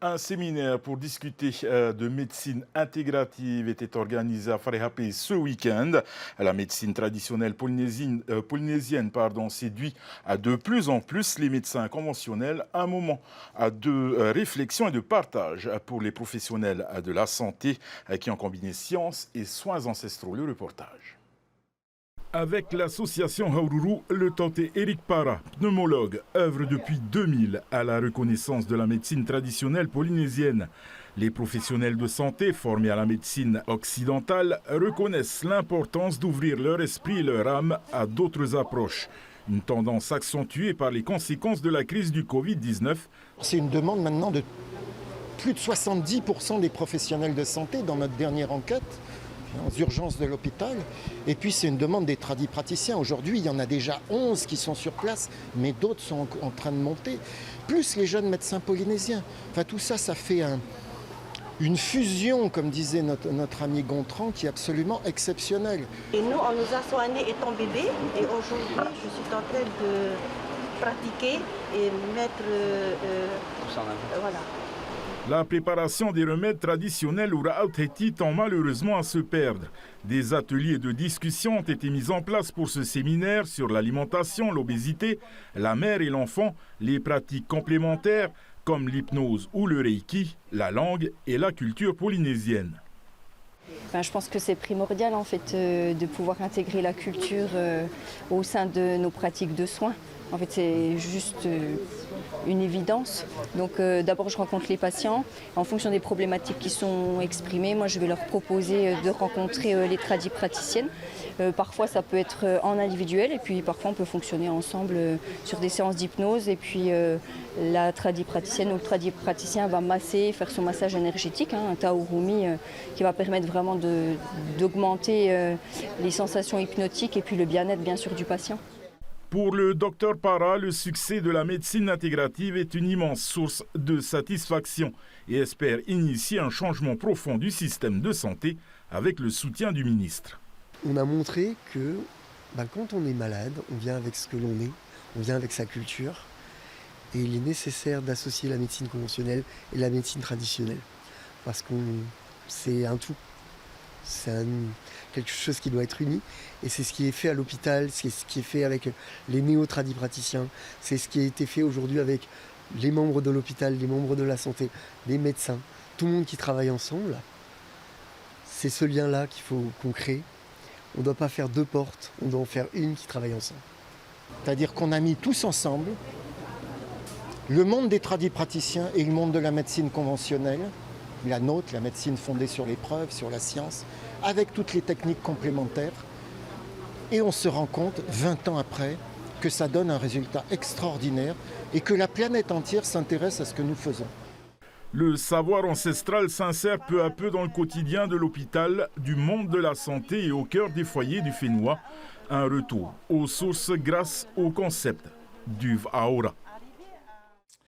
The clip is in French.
Un séminaire pour discuter de médecine intégrative était organisé à Farehapé ce week-end. La médecine traditionnelle polynésienne, séduit de plus en plus les médecins conventionnels. Un moment de réflexion et de partage pour les professionnels de la santé qui ont combiné science et soins ancestraux. Le reportage. Avec l'association Haururu, le tanté Eric Para, pneumologue, œuvre depuis 2000 à la reconnaissance de la médecine traditionnelle polynésienne. Les professionnels de santé formés à la médecine occidentale reconnaissent l'importance d'ouvrir leur esprit et leur âme à d'autres approches. Une tendance accentuée par les conséquences de la crise du Covid-19. C'est une demande maintenant de plus de 70% des professionnels de santé dans notre dernière enquête aux urgences de l'hôpital. Et puis c'est une demande des tradipraticiens. Aujourd'hui, il y en a déjà 11 qui sont sur place, mais d'autres sont en train de monter. Plus les jeunes médecins polynésiens. Enfin, tout ça, ça fait une fusion, comme disait notre ami Gontran, qui est absolument exceptionnelle. Et nous, on nous a soignés étant bébés. Et aujourd'hui, je suis en train de pratiquer et mettre... voilà. La préparation des remèdes traditionnels au Ra'auteti tend malheureusement à se perdre. Des ateliers de discussion ont été mis en place pour ce séminaire sur l'alimentation, l'obésité, la mère et l'enfant, les pratiques complémentaires comme l'hypnose ou le reiki, la langue et la culture polynésienne. Je pense que c'est primordial en fait de pouvoir intégrer la culture au sein de nos pratiques de soins. En fait, c'est juste une évidence. Donc d'abord, je rencontre les patients. En fonction des problématiques qui sont exprimées, moi, je vais leur proposer de rencontrer les tradipraticiennes. Parfois, ça peut être en individuel et puis parfois, on peut fonctionner ensemble sur des séances d'hypnose. Et puis, la tradipraticienne ou le tradipraticien va masser, faire son massage énergétique, un taurumi qui va permettre vraiment d'augmenter les sensations hypnotiques et puis le bien-être, bien sûr, du patient. Pour le docteur Para, le succès de la médecine intégrative est une immense source de satisfaction et espère initier un changement profond du système de santé avec le soutien du ministre. On a montré que quand on est malade, on vient avec ce que l'on est, on vient avec sa culture et il est nécessaire d'associer la médecine conventionnelle et la médecine traditionnelle parce que c'est un tout. C'est quelque chose qui doit être uni et c'est ce qui est fait à l'hôpital, c'est ce qui est fait avec les néo-tradipraticiens, c'est ce qui a été fait aujourd'hui avec les membres de l'hôpital, les membres de la santé, les médecins, tout le monde qui travaille ensemble. C'est ce lien-là qu'il faut qu'on crée. On ne doit pas faire deux portes, on doit en faire une qui travaille ensemble. C'est-à-dire qu'on a mis tous ensemble le monde des tradipraticiens et le monde de la médecine conventionnelle, la nôtre, la médecine fondée sur les preuves, sur la science, avec toutes les techniques complémentaires. Et on se rend compte, 20 ans après, que ça donne un résultat extraordinaire et que la planète entière s'intéresse à ce que nous faisons. Le savoir ancestral s'insère peu à peu dans le quotidien de l'hôpital, du monde de la santé et au cœur des foyers du Fénois. Un retour aux sources grâce au concept du V'Aura.